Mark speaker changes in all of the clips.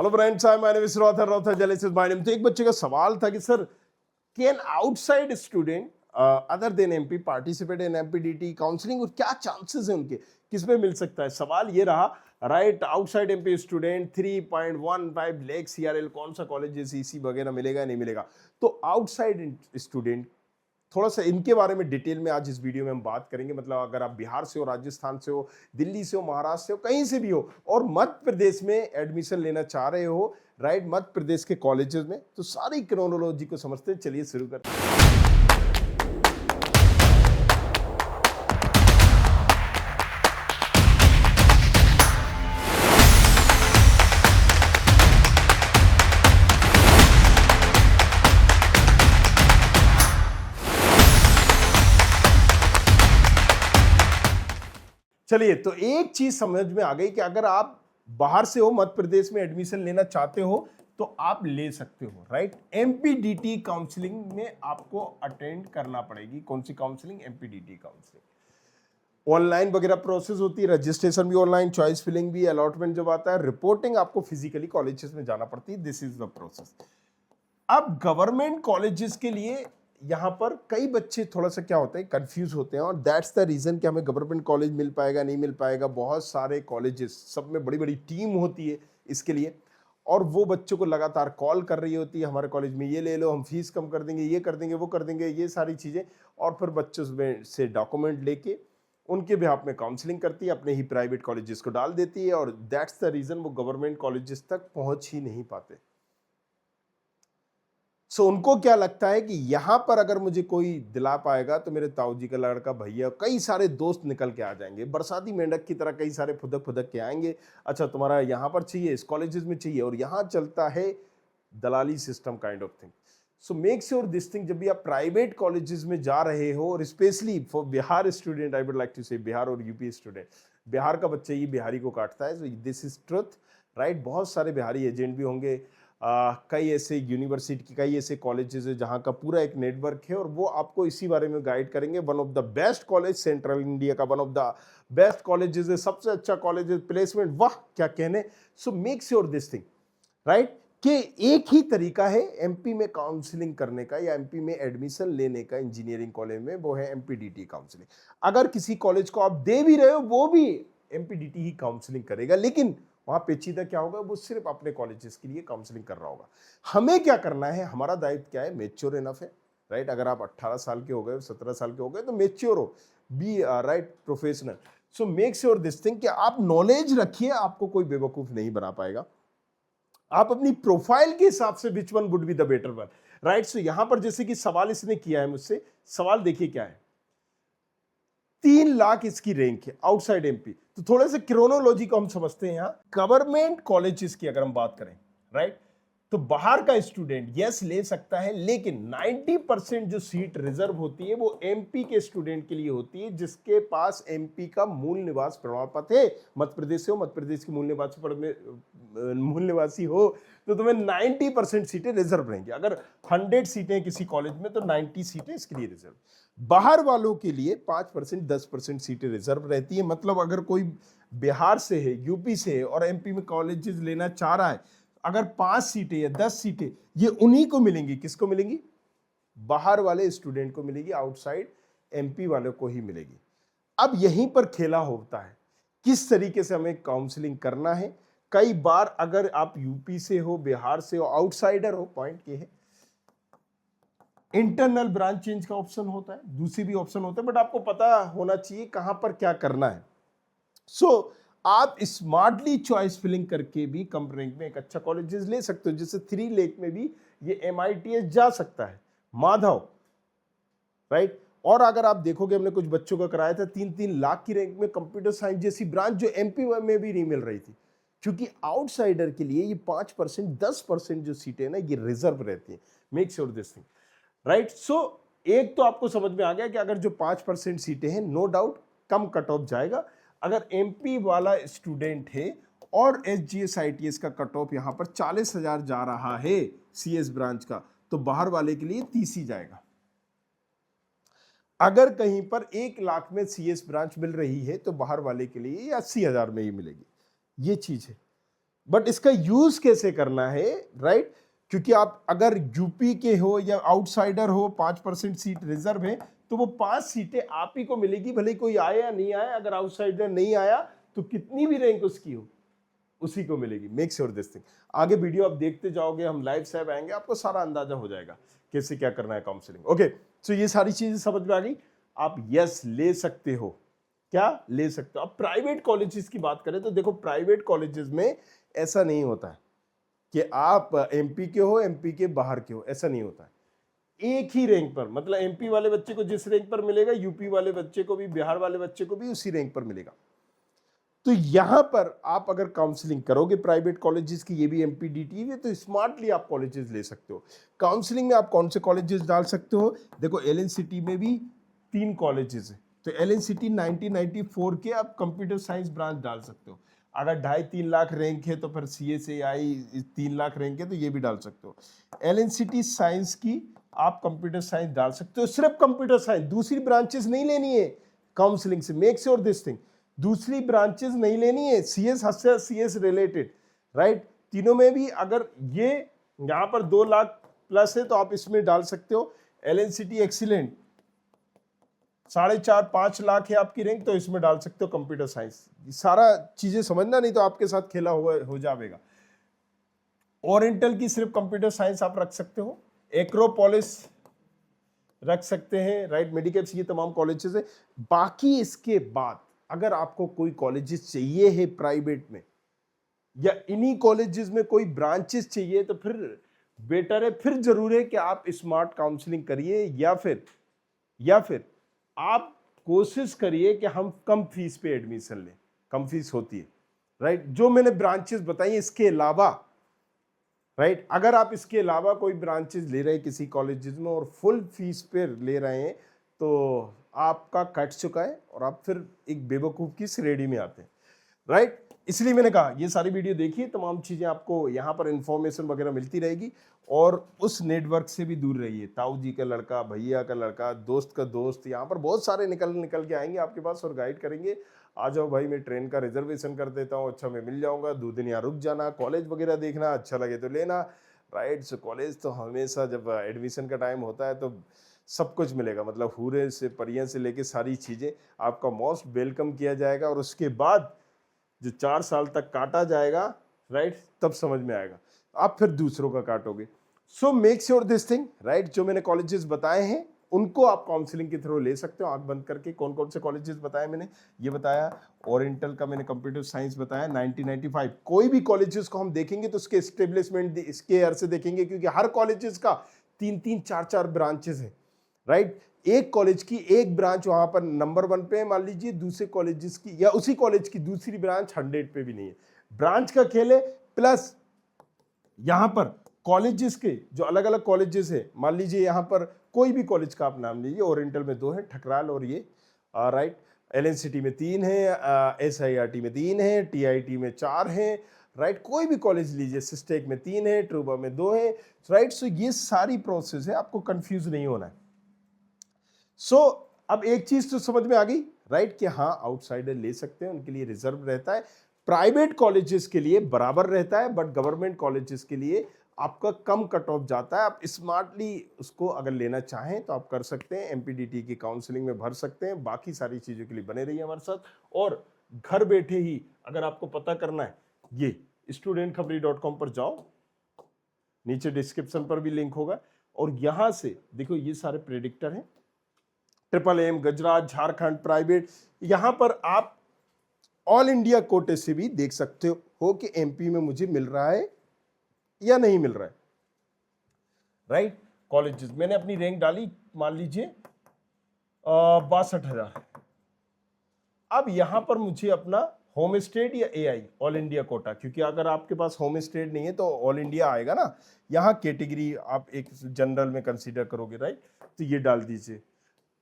Speaker 1: Hello friends, I my name is रॉथर जलेसिस my name. तो एक बच्चे का सवाल था कि sir, can outside student other than MP participate in MPDT counselling, और क्या चांसेस हैं उनके, किसमें मिल सकता है। सवाल ये रहा, right, outside MP student 3.15 lakh CRL, कौन सा कॉलेज जैसे वगैरह मिलेगा नहीं मिलेगा। तो आउटसाइड स्टूडेंट, थोड़ा सा इनके बारे में डिटेल में आज इस वीडियो में हम बात करेंगे। मतलब अगर आप बिहार से हो, राजस्थान से हो, दिल्ली से हो, महाराष्ट्र से हो, कहीं से भी हो और मध्य प्रदेश में एडमिशन लेना चाह रहे हो, राइट, मध्य प्रदेश के कॉलेजेस में, तो सारी क्रोनोलॉजी को समझते हैं। चलिए शुरू करते हैं। चलिए, तो एक चीज समझ में आ गई कि अगर आप बाहर से हो, मध्य प्रदेश में एडमिशन लेना चाहते हो तो आप ले सकते हो, राइट। एमपीडीटी काउंसलिंग में आपको अटेंड करना पड़ेगी। कौन सी काउंसलिंग? एमपीडीटी काउंसलिंग। ऑनलाइन वगैरह प्रोसेस होती है, रजिस्ट्रेशन भी ऑनलाइन, चॉइस फिलिंग भी, अलॉटमेंट जब आता है, रिपोर्टिंग आपको फिजिकली कॉलेजेस में जाना पड़ती है। This is the process. अब गवर्नमेंट कॉलेजेस के लिए यहाँ पर कई बच्चे थोड़ा सा क्या होते हैं, कंफ्यूज होते हैं, और दैट्स द रीजन कि हमें गवर्नमेंट कॉलेज मिल पाएगा नहीं मिल पाएगा। बहुत सारे कॉलेजेस, सब में बड़ी बड़ी टीम होती है इसके लिए, और वो बच्चों को लगातार कॉल कर रही होती है, हमारे कॉलेज में ये ले लो, हम फीस कम कर देंगे, ये कर देंगे, वो कर देंगे, ये सारी चीज़ें। और फिर बच्चों से डॉक्यूमेंट लेके उनके बिहाफ में काउंसलिंग करती है, अपने ही प्राइवेट कॉलेजेस को डाल देती है, और दैट्स द रीजन वो गवर्नमेंट कॉलेजेस तक पहुंच ही नहीं पाते। सो उनको क्या लगता है कि यहां पर अगर मुझे कोई दिला पाएगा तो मेरे ताऊ जी का लड़का, भैया, कई सारे दोस्त निकल के आ जाएंगे, बरसाती मेंढक की तरह कई सारे फुदक फुदक के आएंगे। अच्छा, तुम्हारा यहां पर चाहिए, इस कॉलेजेस में चाहिए, और यहां चलता है दलाली system kind of thing. So make sure this thing, जब भी आप प्राइवेट कॉलेजेस में जा रहे हो, और specially for Bihar student, I would like to say Bihar और यूपी स्टूडेंट, बिहार का बच्चा ही बिहारी को काटता है। So this is truth, right. बहुत सारे बिहारी एजेंट भी होंगे, कई ऐसे यूनिवर्सिटी, कई ऐसे कॉलेजेस है जहाँ का पूरा एक नेटवर्क है, और वो आपको इसी बारे में गाइड करेंगे। One of the best college, central India का one of the best colleges है, सबसे अच्छा कॉलेज है, प्लेसमेंट वाह क्या कहने। So make sure this thing, right, कि एक ही तरीका है एमपी में काउंसलिंग करने का या एमपी में एडमिशन लेने का इंजीनियरिंग कॉलेज में, वो है एमपीडीटी काउंसलिंग। अगर किसी कॉलेज को आप दे भी रहे हो, वो भी एमपीडीटी ही काउंसलिंग करेगा, लेकिन वहां पेचीदा क्या होगा, वो सिर्फ अपने कॉलेजेस के लिए काउंसलिंग कर रहा होगा। हमें क्या करना है, हमारा दायित्व क्या है, मेच्योर इनफ है, राइट। अगर आप 18 साल के हो गए, 17 साल के हो गए, तो मेच्योर हो, be right professional. So make sure this thing कि आप नॉलेज रखिए, आपको कोई बेवकूफ नहीं बना पाएगा। आप अपनी प्रोफाइल के हिसाब से which one would be the better one, right. So यहां पर जैसे कि सवाल इसने किया है मुझसे, सवाल देखिए क्या है, 3 लाख इसकी रैंक है आउटसाइड एमपी। तो थोड़े से क्रोनोलॉजी को हम समझते हैं। यहां गवर्नमेंट कॉलेजेस की अगर हम बात करें, राइट, तो बाहर का स्टूडेंट यस ले सकता है, लेकिन 90% जो सीट रिजर्व होती है वो एमपी के स्टूडेंट के लिए होती है, जिसके पास एमपी का मूल निवास प्रमाण पत्र है। मध्य प्रदेश से हो, मध्य प्रदेश के मूल निवासी हो, तो तुम्हें 90% सीटें रिजर्व रहेंगी। अगर 100 सीटें किसी कॉलेज में, तो 90 सीटें इसके लिए रिजर्व। बाहर वालों के लिए 5%, 10% सीटें रिजर्व रहती है। मतलब अगर कोई बिहार से है, यूपी से है, और एमपी में कॉलेजेस लेना चाह रहा है, अगर 5 सीटें या 10 सीटें, ये उन्हीं को मिलेंगी। किसको मिलेंगी? बाहर वाले स्टूडेंट को मिलेगी, आउटसाइड एमपी वालों को ही मिलेगी। अब यहीं पर खेला होता है, किस तरीके से हमें काउंसलिंग करना है। कई बार अगर आप यूपी से हो, बिहार से हो, आउटसाइडर हो, पॉइंट ये है, इंटरनल ब्रांच चेंज का ऑप्शन होता है, दूसरी भी ऑप्शन होता है, बट आपको पता होना चाहिए कहां पर क्या करना है। सो आप स्मार्टली चॉइस फिलिंग करके भी कम रैंक में एक अच्छा कॉलेजेस ले सकते हो। जैसे 3 लाख में भी ये MITS जा सकता है, माधव, राइट। और अगर आप देखोगे, हमने कुछ बच्चों का कराया था, 3-3 लाख की रैंक में कंप्यूटर साइंस जैसी ब्रांच जो एमपी में भी नहीं मिल रही थी, क्योंकि आउटसाइडर के लिए ये 5%, 10% जो सीटें ना, ये रिजर्व रहती है। Make sure this thing, right. So एक तो आपको समझ में आ गया कि अगर जो 5% सीटें हैं, नो डाउट कम कट ऑफ जाएगा। अगर एमपी वाला स्टूडेंट है और SGS ITS का कट ऑफ यहां पर 40,000 जा रहा है CS ब्रांच का, तो बाहर वाले के लिए 30 ही जाएगा। अगर कहीं पर 1 लाख में CS ब्रांच मिल रही है, तो बाहर वाले के लिए 80,000 में ही मिलेगी। ये चीज है। बट इसका यूज कैसे करना है, राइट? क्योंकि आप अगर यूपी के हो या आउटसाइडर हो, 5% सीट रिजर्व है, तो वो 5 सीटें आप ही को मिलेगी, भले कोई आए या नहीं आए। अगर आउटसाइडर नहीं आया तो कितनी भी रैंक उसकी हो, उसी को मिलेगी। Make sure this thing. आगे वीडियो आप देखते जाओगे, हम लाइव से आएंगे, आपको सारा अंदाजा हो जाएगा कैसे क्या करना है काउंसलिंग। ओके, सो ये सारी चीजें समझ में आ गई। आप यस ले सकते हो, क्या ले सकते हो। अब प्राइवेट कॉलेजेस की बात करें तो देखो, प्राइवेट कॉलेजेस में ऐसा नहीं होता है कि आप एमपी के हो, एमपी के बाहर के हो, ऐसा नहीं होता है। एक ही रैंक पर, मतलब एमपी वाले बच्चे को जिस रैंक पर मिलेगा, यूपी वाले बच्चे को भी, बिहार वाले बच्चे को भी उसी रैंक पर मिलेगा। तो यहां पर आप अगर काउंसलिंग करोगे प्राइवेट कॉलेजेस की, ये भी एमपीडीटी है, तो स्मार्टली आप कॉलेजेस ले सकते हो। काउंसलिंग में आप कौन से कॉलेजेस डाल सकते हो? देखो, एलएन सिटी में भी 3 कॉलेजेस हैं, तो एलएन सिटी 1994 के आप कंप्यूटर साइंस ब्रांच डाल सकते हो। अगर 2.5-3 लाख रैंक है तो फिर CSAI 3 लाख रैंक है तो ये भी डाल सकते हो। एलएन सिटी साइंस की आप कंप्यूटर साइंस डाल सकते हो, सिर्फ कंप्यूटर साइंस, दूसरी ब्रांचेस नहीं लेनी है काउंसलिंग से। मेक श्योर दिस थिंग, दूसरी ब्रांचेस नहीं लेनी है, CS रिलेटेड, राइट? तीनों में भी अगर ये यहां पर 2 लाख प्लस है तो आप इसमें डाल सकते हो। एलएन सिटी एक्सीलेंट 4.5-5 लाख है आपकी रैंक, तो इसमें डाल सकते हो कंप्यूटर साइंस। सारा चीजें समझना, नहीं तो आपके साथ खेला हो जाएगा। ओरिएंटल की सिर्फ कंप्यूटर साइंस आप रख सकते हो, एक्रोपोलिस रख सकते हैं, राइट? मेडिकैप्स, ये तमाम कॉलेजेस है। बाकी इसके बाद अगर आपको कोई कॉलेजेस चाहिए है प्राइवेट में, या इन्हीं कॉलेजेस में कोई ब्रांचेस चाहिए, तो फिर बेटर है, फिर जरूर है कि आप स्मार्ट काउंसलिंग करिए, या फिर आप कोशिश करिए कि हम कम फीस पे एडमिशन लें। कम फीस होती है, राइट? जो मैंने ब्रांचेस बताई इसके अलावा, राइट, अगर आप इसके अलावा कोई ब्रांचेस ले रहे हैं किसी कॉलेजेस में और फुल फीस पे ले रहे हैं, तो आपका कट चुका है और आप फिर एक बेवकूफ की श्रेणी में आते हैं, राइट? इसलिए मैंने कहा ये सारी वीडियो देखिए, तमाम चीजें आपको यहाँ पर इंफॉर्मेशन वगैरह मिलती रहेगी। और उस नेटवर्क से भी दूर रहिए। ताऊ जी का लड़का, भैया का लड़का, दोस्त का दोस्त, यहाँ पर बहुत सारे निकल के आएंगे आपके पास और गाइड करेंगे। आ जाओ भाई, मैं ट्रेन का रिजर्वेशन कर देता हूँ, अच्छा मैं मिल जाऊंगा, 2 दिन यहाँ रुक जाना, कॉलेज वगैरह देखना, अच्छा लगे तो लेना, राइट? सो कॉलेज तो हमेशा जब एडमिशन का टाइम होता है तो सब कुछ मिलेगा, मतलब हूरे से परियां से लेके सारी चीज़ें, आपका मोस्ट वेलकम किया जाएगा। और उसके बाद जो 4 साल तक काटा जाएगा, राइट, तब समझ में आएगा, आप फिर दूसरों का काटोगे। So make sure this thing, right? जो मैंने कॉलेजेस बताए हैं उनको आप काउंसलिंग के थ्रू ले सकते हो, आंख बंद करके। कौन कौन से कॉलेजेस बताए मैंने? ये बताया ओरिएंटल का, मैंने कंप्यूटर साइंस बताया 1995। कोई भी कॉलेजेस को हम देखेंगे तो उसके एस्टेब्लिशमेंट इसके ईयर से देखेंगे, क्योंकि हर कॉलेजेस का 3-3, 4-4 ब्रांचेस है, राइट? एक कॉलेज की एक ब्रांच वहां पर नंबर 1 पे है मान लीजिए, दूसरे कॉलेजेस की या उसी कॉलेज की दूसरी ब्रांच 100 पे भी नहीं है। ब्रांच का खेल है, प्लस यहां पर कॉलेजेस के जो अलग अलग कॉलेजेस है, मान लीजिए यहां पर कोई भी कॉलेज का आप नाम लीजिए, ओरिएंटल में 2 है, ठकराल और ये, राइट? एलएन सिटी में 3 है, SIRT में 3 है, TIT में 4 है, राइट? कोई भी कॉलेज लीजिए, सिस्टेक में 3 है, ट्रूबा में 2 है, राइट? सो ये सारी प्रोसेस है, आपको कंफ्यूज नहीं होना है। सो अब एक चीज तो समझ में आ गई, राइट, कि हाँ आउटसाइडर ले सकते हैं, उनके लिए रिजर्व रहता है। प्राइवेट कॉलेजेस के लिए बराबर रहता है, बट गवर्नमेंट कॉलेजेस के लिए आपका कम कट ऑफ जाता है। आप स्मार्टली उसको अगर लेना चाहें तो आप कर सकते हैं, एमपीडीटी की काउंसलिंग में भर सकते हैं। बाकी सारी चीजों के लिए बने रहिए हमारे साथ। और घर बैठे ही अगर आपको पता करना है, ये studentkhapri.com पर जाओ, नीचे डिस्क्रिप्शन पर भी लिंक होगा, और यहां से देखो ये सारे प्रेडिक्टर हैं, MMM, गुजरात, झारखंड प्राइवेट। यहां पर आप ऑल इंडिया कोटे से भी देख सकते हो कि एमपी में मुझे मिल रहा है या नहीं मिल रहा है, राइट? कॉलेजेस मैंने अपनी रैंक डाली, मान लीजिए 62,000। अब यहां पर मुझे अपना होम स्टेट या AI ऑल इंडिया कोटा, क्योंकि अगर आपके पास होम स्टेट नहीं है तो ऑल इंडिया आएगा ना, यहाँ कैटेगरी आप एक जनरल में कंसीडर करोगे, राइट? तो ये डाल दीजिए।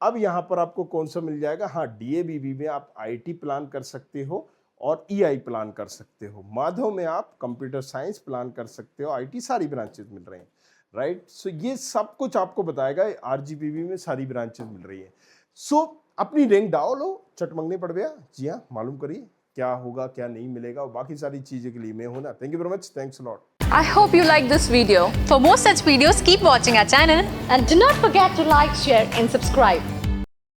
Speaker 1: अब यहाँ पर आपको कौन सा मिल जाएगा? हाँ, DABB में आप IT प्लान कर सकते हो और EI प्लान कर सकते हो। माधव में आप कंप्यूटर साइंस प्लान कर सकते हो, IT सारी ब्रांचेस मिल रही हैं, राइट? सो ये सब कुछ आपको बताएगा। RGPB में सारी ब्रांचेस मिल रही है। सो अपनी रैंक डालो, चटमंगने पड़ गया। जी हाँ, मालूम करिए क्या होगा क्या नहीं मिलेगा, और बाकी सारी चीज़ें के लिए मैं हूं ना। Thank you very much, thanks lot.
Speaker 2: I hope you like this video. For more such videos, keep watching our channel.
Speaker 3: And do not forget to like, share and subscribe.